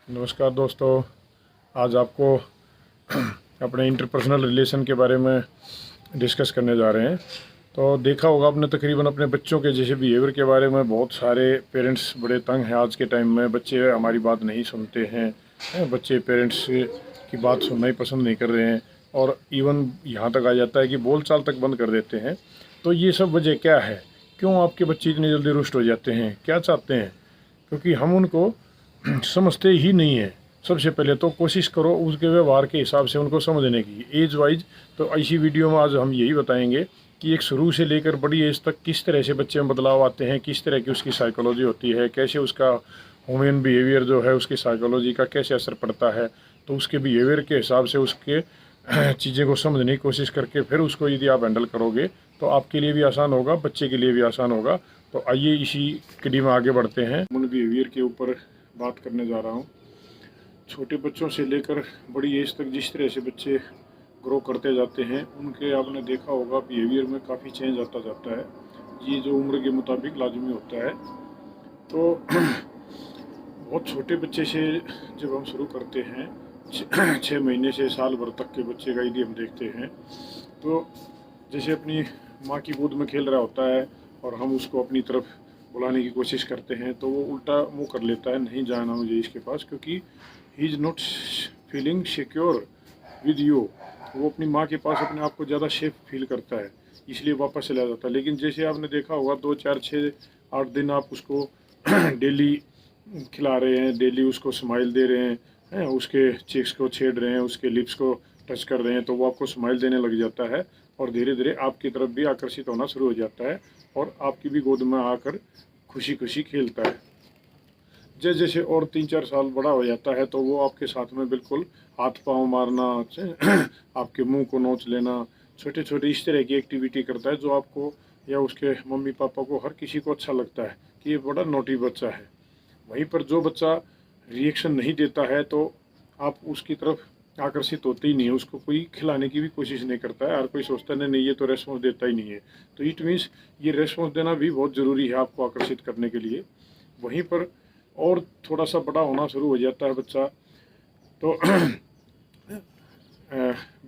नमस्कार दोस्तों। आज आपको अपने इंटरपर्सनल रिलेशन के बारे में डिस्कस करने जा रहे हैं। तो देखा होगा आपने तकरीबन अपने बच्चों के जैसे बिहेवियर के बारे में, बहुत सारे पेरेंट्स बड़े तंग हैं आज के टाइम में। बच्चे हमारी बात नहीं सुनते हैं, बच्चे पेरेंट्स की बात सुनना ही पसंद नहीं कर रहे हैं और इवन यहाँ तक आ जाता है कि बोल चाल तक बंद कर देते हैं। तो ये सब वजह क्या है? क्यों आपके बच्चे इतनी जल्दी रुष्ट हो जाते हैं? क्या चाहते हैं? क्योंकि हम उनको समझते ही नहीं है। सबसे पहले तो कोशिश करो उसके व्यवहार के हिसाब से उनको समझने की, एज वाइज। तो ऐसी वीडियो में आज हम यही बताएंगे कि एक शुरू से लेकर बड़ी एज तक किस तरह से बच्चे में बदलाव आते हैं, किस तरह की उसकी साइकोलॉजी होती है, कैसे उसका ह्यूमन बिहेवियर जो है उसकी साइकोलॉजी का कैसे असर पड़ता है। तो उसके बिहेवियर के हिसाब से उसके चीज़ें को समझने की कोशिश करके फिर उसको यदि आप हैंडल करोगे तो आपके लिए भी आसान होगा, बच्चे के लिए भी आसान होगा। तो आइए इसी कड़ी में आगे बढ़ते हैं। ह्यूमन बिहेवियर के ऊपर बात करने जा रहा हूँ। छोटे बच्चों से लेकर बड़ी एज तक जिस तरह से बच्चे ग्रो करते जाते हैं, उनके आपने देखा होगा बिहेवियर में काफ़ी चेंज आता जाता है। ये जो उम्र के मुताबिक लाजमी होता है। तो बहुत छोटे बच्चे से जब हम शुरू करते हैं, 6 महीने से साल भर तक के बच्चे का यदि हम देखते हैं, तो जैसे अपनी माँ की गोद में खेल रहा होता है और हम उसको अपनी तरफ बुलाने की कोशिश करते हैं तो वो उल्टा मुंह कर लेता है, नहीं जाना मुझे इसके पास, क्योंकि he is not feeling secure with you. वो अपनी माँ के पास अपने आप को ज़्यादा सेफ फील करता है, इसलिए वापस चला जाता है। लेकिन जैसे आपने देखा होगा 2, 4, 6, 8 दिन आप उसको डेली खिला रहे हैं, डेली उसको स्माइल दे रहे हैं, उसके चीक्स को छेड़ रहे हैं, उसके लिप्स को टच कर रहे हैं, तो वो आपको स्माइल देने लग जाता है और धीरे धीरे आपकी तरफ भी आकर्षित होना शुरू हो जाता है और आपकी भी गोद में आकर खुशी खुशी खेलता है। जैसे जैसे और 3-4 साल बड़ा हो जाता है तो वो आपके साथ में बिल्कुल हाथ पांव मारना, आपके मुंह को नोच लेना, छोटे छोटे इस तरह की एक्टिविटी करता है जो आपको या उसके मम्मी पापा को, हर किसी को अच्छा लगता है कि ये बड़ा नोटी बच्चा है। वहीं पर जो बच्चा रिएक्शन नहीं देता है तो आप उसकी तरफ आकर्षित होते ही नहीं है, उसको कोई खिलाने की भी कोशिश नहीं करता है। हर कोई सोचता है नहीं ये तो रेस्पॉन्स देता ही नहीं है। तो इट मीन्स ये रेस्पॉन्स देना भी बहुत ज़रूरी है आपको आकर्षित करने के लिए। वहीं पर और थोड़ा सा बड़ा होना शुरू हो जाता है बच्चा, तो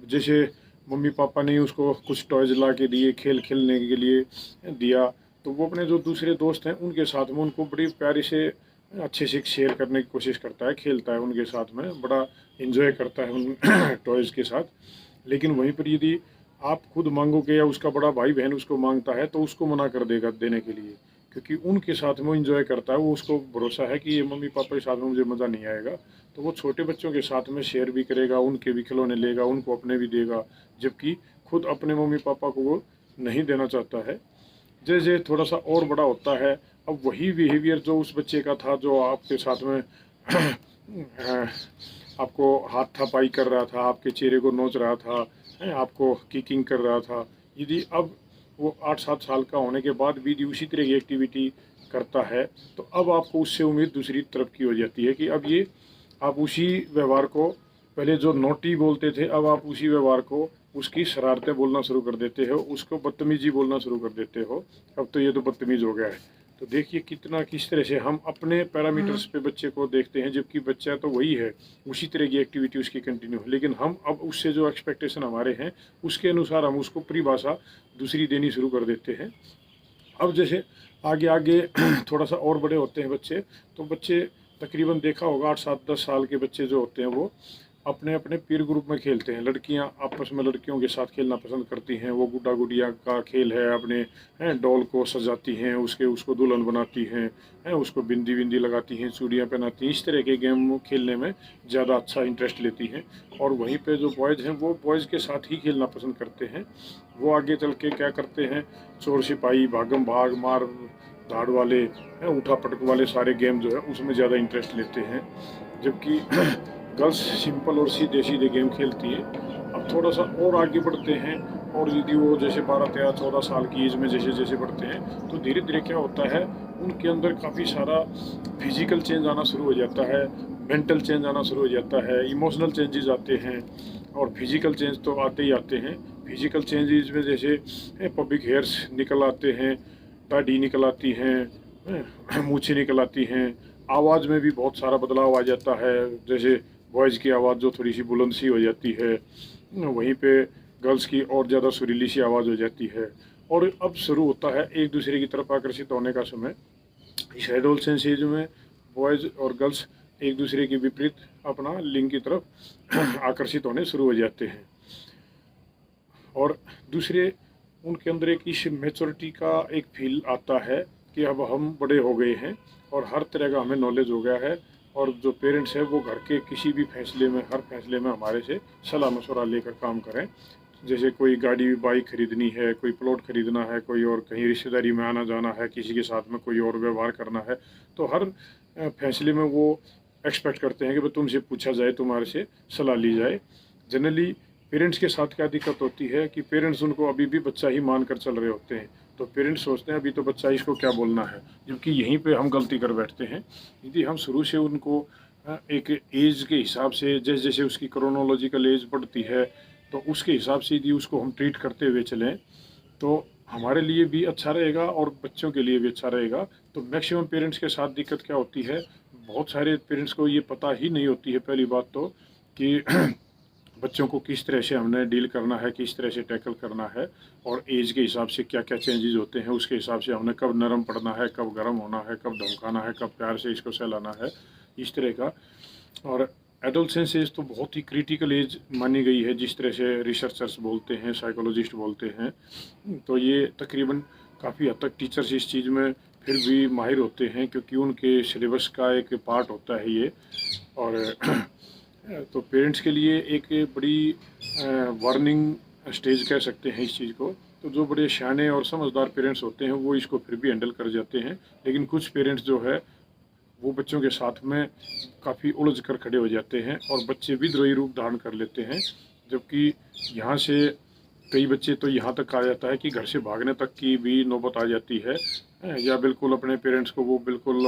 जैसे मम्मी पापा ने उसको कुछ टॉयज ला के दिए, खेल खेलने के लिए दिया, तो वो अपने जो दूसरे दोस्त हैं उनके साथ में उनको बड़ी प्यारी से अच्छे से शेयर करने की कोशिश करता है, खेलता है उनके साथ में, बड़ा इन्जॉय करता है उन टॉयज़ के साथ। लेकिन वहीं पर यदि आप खुद मांगोगे या उसका बड़ा भाई बहन उसको मांगता है तो उसको मना कर देगा देने के लिए, क्योंकि उनके साथ में वो इन्जॉय करता है। वो उसको भरोसा है कि ये मम्मी पापा के साथ में मुझे मज़ा नहीं आएगा, तो वो छोटे बच्चों के साथ में शेयर भी करेगा, उनके भी खिलौने लेगा, उनको अपने भी देगा, जबकि खुद अपने मम्मी पापा को वो नहीं देना चाहता है। जैसे थोड़ा सा और बड़ा होता है, अब वही बिहेवियर जो उस बच्चे का था जो आपके साथ में आपको हाथ थापाई कर रहा था, आपके चेहरे को नोच रहा था, आपको किकिंग कर रहा था, यदि अब वो 8-7 साल का होने के बाद भी यदि उसी तरह की एक्टिविटी करता है तो अब आपको उससे उम्मीद दूसरी तरफ की हो जाती है कि अब ये आप उसी व्यवहार को, पहले जो नोटी बोलते थे अब आप उसी व्यवहार को, उसकी शरारतें बोलना शुरू कर देते हो, उसको बदतमीजी बोलना शुरू कर देते हो। अब तो ये तो बदतमीज़ हो गया है। तो देखिए कितना किस तरह से हम अपने पैरामीटर्स पे बच्चे को देखते हैं, जबकि बच्चा तो वही है, उसी तरह की एक्टिविटी उसकी कंटिन्यू, लेकिन हम अब उससे जो एक्सपेक्टेशन हमारे हैं उसके अनुसार हम उसको परिभाषा दूसरी देनी शुरू कर देते हैं। अब जैसे आगे आगे थोड़ा सा और बड़े होते हैं बच्चे, तो बच्चे तकरीबन देखा होगा 8-7-10 साल के बच्चे जो होते हैं वो अपने अपने पीर ग्रुप में खेलते हैं। लड़कियां आपस में लड़कियों के साथ खेलना पसंद करती हैं, वो गुड्डा गुड़िया का खेल है, अपने डॉल को सजाती हैं, उसको दुल्हन बनाती हैं, उसको बिंदी बिंदी लगाती हैं, चूड़ियाँ पहनाती हैं, इस तरह के गेम खेलने में ज़्यादा अच्छा इंटरेस्ट लेती हैं। और वहीं पे जो बॉयज़ हैं वो बॉयज़ के साथ ही खेलना पसंद करते हैं। वो आगे चल के क्या करते हैं, चोर सिपाही, भागम भाग, मार धाड़ वाले, उठा पटक वाले सारे गेम जो है उसमें ज़्यादा इंटरेस्ट लेते हैं, जबकि गर्ल्स सिंपल और सीधे सीधे गेम खेलती है। अब थोड़ा सा और आगे बढ़ते हैं और यदि वो जैसे 12-13-14 साल की एज में जैसे जैसे बढ़ते हैं तो धीरे धीरे क्या होता है, उनके अंदर काफ़ी सारा फिजिकल चेंज आना शुरू हो जाता है, मेंटल चेंज आना शुरू हो जाता है, इमोशनल चेंजेस आते हैं और फिजिकल चेंज तो आते ही आते हैं। फिजिकल चेंजेस में जैसे पबिक हेयर्स निकल आते हैं, दाढ़ी निकल आती हैं, मूछें निकल आती हैं, आवाज़ में भी बहुत सारा बदलाव आ जाता है। जैसे बॉयज़ की आवाज़ जो थोड़ी सी बुलंद सी हो जाती है, वहीं पे गर्ल्स की और ज़्यादा सुरीली सी आवाज़ हो जाती है। और अब शुरू होता है एक दूसरे की तरफ आकर्षित होने का समय। इस एडोलसेंस एज में बॉयज़ और गर्ल्स एक दूसरे के विपरीत अपना लिंग की तरफ आकर्षित होने शुरू हो जाते हैं। और दूसरे उनके अंदर एक इस मैच्योरिटी का एक फील आता है कि अब हम बड़े हो गए हैं और हर तरह का हमें नॉलेज हो गया है, और जो पेरेंट्स हैं वो घर के किसी भी फैसले में, हर फैसले में हमारे से सलाह मशवरा लेकर काम करें। जैसे कोई गाड़ी बाइक खरीदनी है, कोई प्लॉट खरीदना है, कोई और कहीं रिश्तेदारी में आना जाना है, किसी के साथ में कोई और व्यवहार करना है, तो हर फैसले में वो एक्सपेक्ट करते हैं कि भाई तुमसे पूछा जाए, तुम्हारे से सलाह ली जाए। जनरली पेरेंट्स के साथ क्या दिक्कत होती है कि पेरेंट्स उनको अभी भी बच्चा ही मान कर चल रहे होते हैं। तो पेरेंट्स सोचते हैं अभी तो बच्चा, इसको क्या बोलना है, जबकि यहीं पे हम गलती कर बैठते हैं। यदि हम शुरू से उनको एक एज के हिसाब से, जैसे जैसे उसकी क्रोनोलॉजिकल एज बढ़ती है, तो उसके हिसाब से यदि उसको हम ट्रीट करते हुए चलें तो हमारे लिए भी अच्छा रहेगा और बच्चों के लिए भी अच्छा रहेगा। तो मैक्सिमम पेरेंट्स के साथ दिक्कत क्या होती है, बहुत सारे पेरेंट्स को ये पता ही नहीं होती है पहली बात तो, कि बच्चों को किस तरह से हमने डील करना है, किस तरह से टैकल करना है, और एज के हिसाब से क्या क्या चेंजेस होते हैं, उसके हिसाब से हमने कब नरम पड़ना है, कब गर्म होना है, कब धमकाना है, कब प्यार से इसको सहलाना है, इस तरह का। और एडोलसेंस एज तो बहुत ही क्रिटिकल एज मानी गई है, जिस तरह से रिसर्चर्स बोलते हैं, साइकोलॉजिस्ट बोलते हैं। तो ये तकरीबन काफ़ी हद तक टीचर्स इस चीज़ में फिर भी माहिर होते हैं, क्योंकि उनके सिलेबस का एक पार्ट होता है ये। और तो पेरेंट्स के लिए एक बड़ी वार्निंग स्टेज कह सकते हैं इस चीज़ को। तो जो बड़े शाने और समझदार पेरेंट्स होते हैं वो इसको फिर भी हैंडल कर जाते हैं, लेकिन कुछ पेरेंट्स जो है वो बच्चों के साथ में काफ़ी उलझ कर खड़े हो जाते हैं और बच्चे विद्रोही रूप धारण कर लेते हैं। जबकि यहाँ से कई बच्चे तो यहाँ तक आ जाता है कि घर से भागने तक की भी नौबत आ जाती है, या बिल्कुल अपने पेरेंट्स को वो बिल्कुल